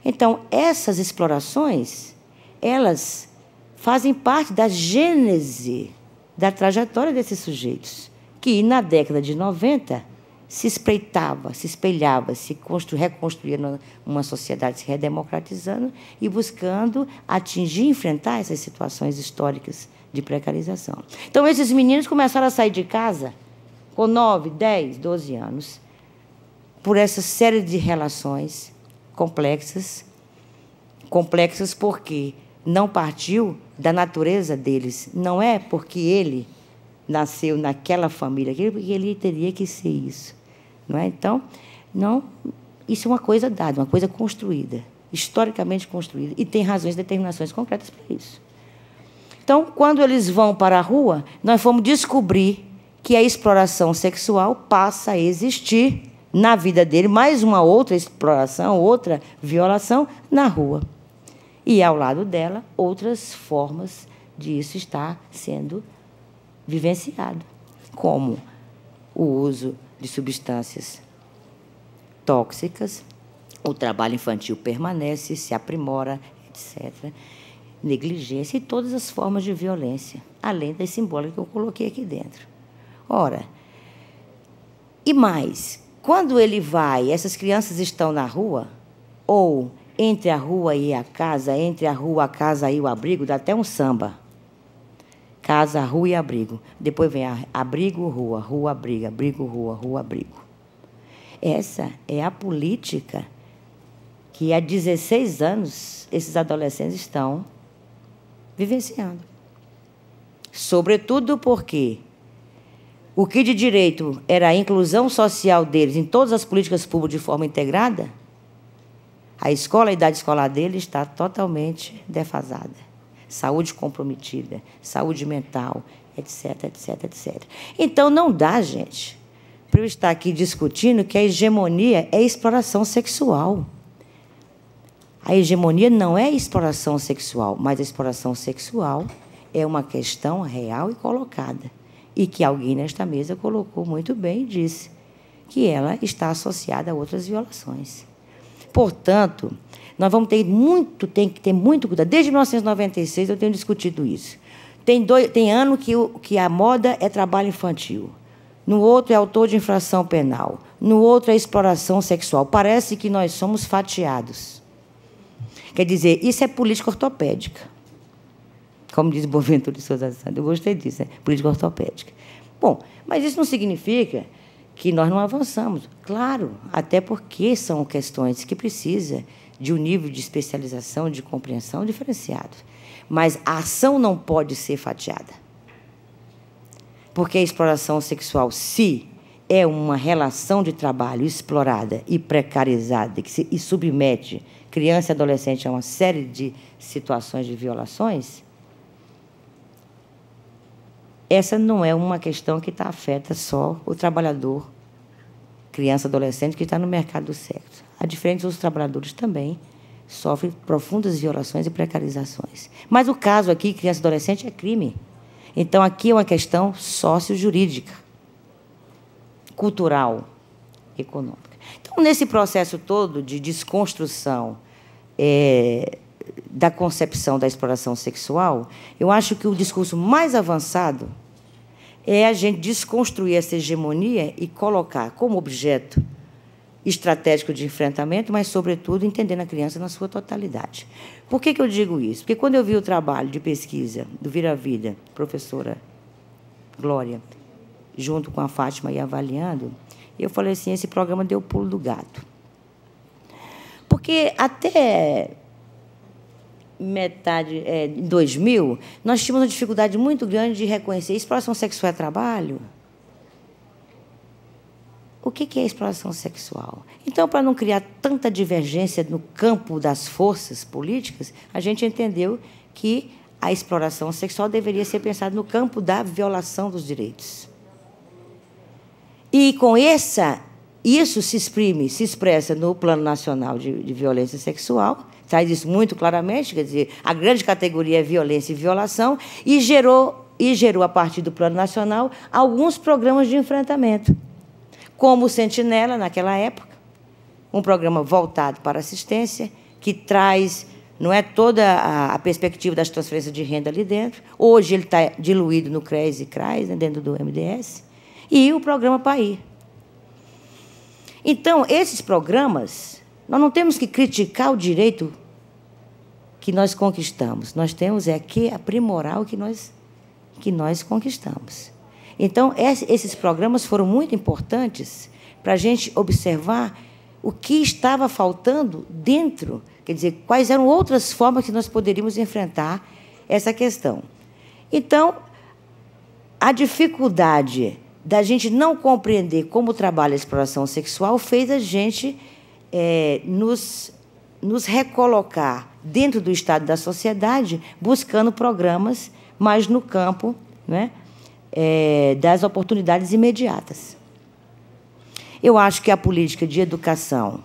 Então, essas explorações, elas fazem parte da gênese da trajetória desses sujeitos, que, na década de 90, se espreitava, se espelhava, se reconstruía uma sociedade se redemocratizando e buscando atingir e enfrentar essas situações históricas de precarização. Então, esses meninos começaram a sair de casa com 9, 10, 12 anos, por essa série de relações complexas porque não partiu da natureza deles. Não é porque ele nasceu naquela família, porque ele teria que ser isso. Não é? Então, não, isso é uma coisa dada, uma coisa construída, historicamente construída, e tem razões e determinações concretas para isso. Então, quando eles vão para a rua, nós fomos descobrir que a exploração sexual passa a existir na vida dele, mais uma outra exploração, outra violação, na rua. E, ao lado dela, outras formas disso estar sendo vivenciado, como o uso de substâncias tóxicas, o trabalho infantil permanece, se aprimora, etc., negligência e todas as formas de violência, além das simbólicas que eu coloquei aqui dentro. Ora, e mais, quando ele vai, essas crianças estão na rua, ou entre a rua e a casa, entre a rua, a casa e o abrigo, dá até um samba. Casa, rua e abrigo. Depois vem abrigo, rua, rua, abrigo, abrigo, rua, rua, abrigo. Essa é a política que há 16 anos esses adolescentes estão vivenciando. Sobretudo porque o que de direito era a inclusão social deles em todas as políticas públicas de forma integrada, a escola, a idade escolar deles está totalmente defasada. Saúde comprometida, saúde mental, etc, etc, etc. Então, não dá, gente, para eu estar aqui discutindo que a hegemonia é exploração sexual. A hegemonia não é exploração sexual, mas a exploração sexual é uma questão real e colocada. E que alguém nesta mesa colocou muito bem e disse que ela está associada a outras violações. Portanto, nós vamos ter que ter muito cuidado. Desde 1996 eu tenho discutido isso. Tem ano que a moda é trabalho infantil. No outro é autor de infração penal. No outro é exploração sexual. Parece que nós somos fatiados. Quer dizer, isso é política ortopédica. Como diz Boaventura de Souza Santos. Eu gostei disso, política ortopédica. Bom, mas isso não significa que nós não avançamos. Claro, até porque são questões que precisam de um nível de especialização, de compreensão diferenciado. Mas a ação não pode ser fatiada. Porque a exploração sexual, se é uma relação de trabalho explorada e precarizada, e submete criança e adolescente a uma série de situações de violações, essa não é uma questão que afeta só o trabalhador, criança, adolescente, que está no mercado do sexo. A diferença dos trabalhadores também sofrem profundas violações e precarizações. Mas o caso aqui, criança e adolescente, é crime. Então, aqui é uma questão sócio-jurídica, cultural, econômica. Então, nesse processo todo de desconstrução da concepção da exploração sexual, eu acho que o discurso mais avançado é a gente desconstruir essa hegemonia e colocar como objeto estratégico de enfrentamento, mas, sobretudo, entendendo a criança na sua totalidade. Por que eu digo isso? Porque, quando eu vi o trabalho de pesquisa do Vira Vida, professora Glória, junto com a Fátima e avaliando, eu falei assim, esse programa deu o pulo do gato. Porque, até metade de 2000, nós tínhamos uma dificuldade muito grande de reconhecer exploração sexual é trabalho. O que é exploração sexual? Então, para não criar tanta divergência no campo das forças políticas, a gente entendeu que a exploração sexual deveria ser pensada no campo da violação dos direitos. E, com isso se expressa no Plano Nacional de Violência Sexual, traz isso muito claramente, quer dizer, a grande categoria é violência e violação, e gerou, a partir do Plano Nacional, alguns programas de enfrentamento, como o Sentinela, naquela época, um programa voltado para assistência, que traz, não é toda a perspectiva das transferências de renda ali dentro. Hoje ele está diluído no CRES e CRAS, né, dentro do MDS, e o programa PAI. Então, esses programas, nós não temos que criticar o direito que nós conquistamos. Nós temos que aprimorar o que nós conquistamos. Então, esses programas foram muito importantes para a gente observar o que estava faltando dentro, quer dizer, quais eram outras formas que nós poderíamos enfrentar essa questão. Então, a dificuldade da gente não compreender como trabalha a exploração sexual fez a gente nos recolocar dentro do estado da sociedade, buscando programas mais no campo, né, das oportunidades imediatas. Eu acho que a política de educação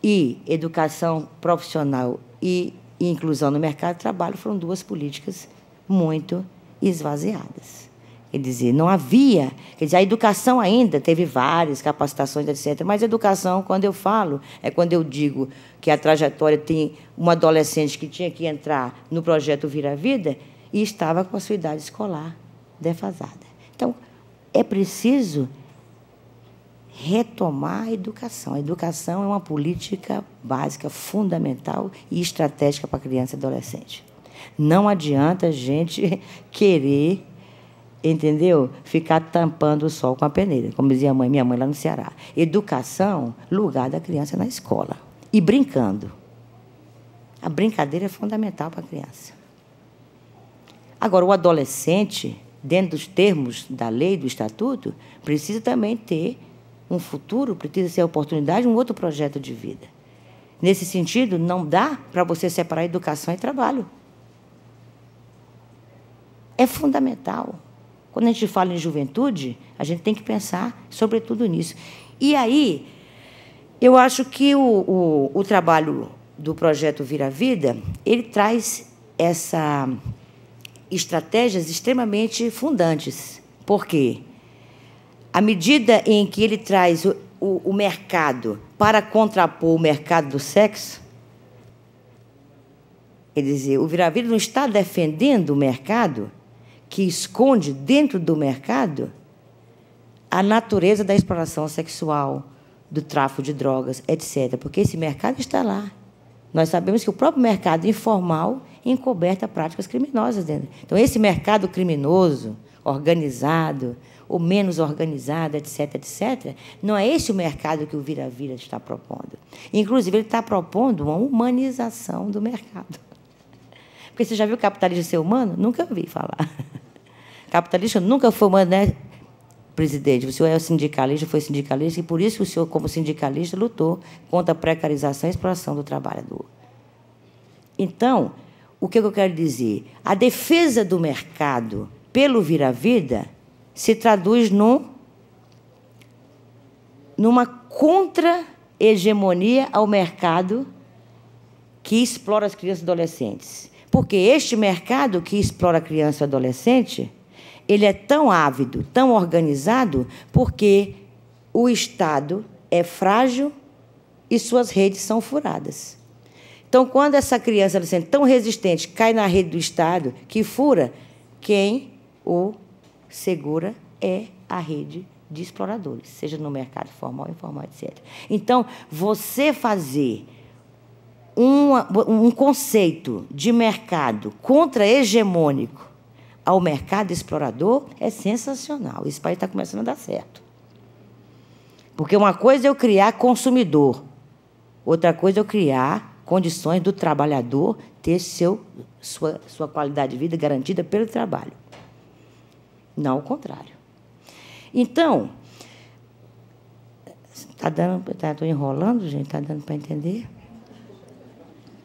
e educação profissional e inclusão no mercado de trabalho foram duas políticas muito esvaziadas. Quer dizer, não havia... Quer dizer, a educação ainda teve várias capacitações, etc., mas a educação, quando eu falo, é quando eu digo que a trajetória tem uma adolescente que tinha que entrar no projeto Vira Vida e estava com a sua idade escolar defasada. Então, é preciso retomar a educação. A educação é uma política básica, fundamental e estratégica para a criança e adolescente. Não adianta a gente querer, entendeu, ficar tampando o sol com a peneira, como dizia a minha mãe lá no Ceará. Educação, lugar da criança na escola. E brincando. A brincadeira é fundamental para a criança. Agora, o adolescente, dentro dos termos da lei, do estatuto, precisa também ter um futuro, precisa ter a oportunidade, um outro projeto de vida. Nesse sentido, não dá para você separar educação e trabalho. É fundamental. Quando a gente fala em juventude, a gente tem que pensar, sobretudo, nisso. E aí, eu acho que o trabalho do projeto Vira Vida, ele traz estratégias extremamente fundantes. Por quê? À medida em que ele traz o mercado para contrapor o mercado do sexo, quer dizer, o Vira Vida não está defendendo o mercado que esconde dentro do mercado a natureza da exploração sexual, do tráfico de drogas, etc., porque esse mercado está lá. Nós sabemos que o próprio mercado informal encoberta práticas criminosas dentro. Então, esse mercado criminoso, organizado, ou menos organizado, etc., etc., não é esse o mercado que o Vira Vida está propondo. Inclusive, ele está propondo uma humanização do mercado. Porque você já viu capitalismo ser humano? Nunca ouvi falar. Capitalista nunca foi humano, né, presidente? O senhor é sindicalista, foi sindicalista, e por isso que o senhor, como sindicalista, lutou contra a precarização e a exploração do trabalhador. Então, o que eu quero dizer? A defesa do mercado pelo Vira Vida se traduz numa contra-hegemonia ao mercado que explora as crianças e adolescentes. Porque este mercado que explora a criança e adolescente, ele é tão ávido, tão organizado, porque o Estado é frágil e suas redes são furadas. Então, quando essa criança adolescente tão resistente cai na rede do Estado, que fura, quem o segura é a rede de exploradores, seja no mercado formal, informal, etc. Então, você fazer um conceito de mercado contra-hegemônico ao mercado explorador é sensacional. Esse país está começando a dar certo. Porque uma coisa é eu criar consumidor, outra coisa é eu criar condições do trabalhador ter sua qualidade de vida garantida pelo trabalho. Não o contrário. Então, estou enrolando, gente? Está dando para entender?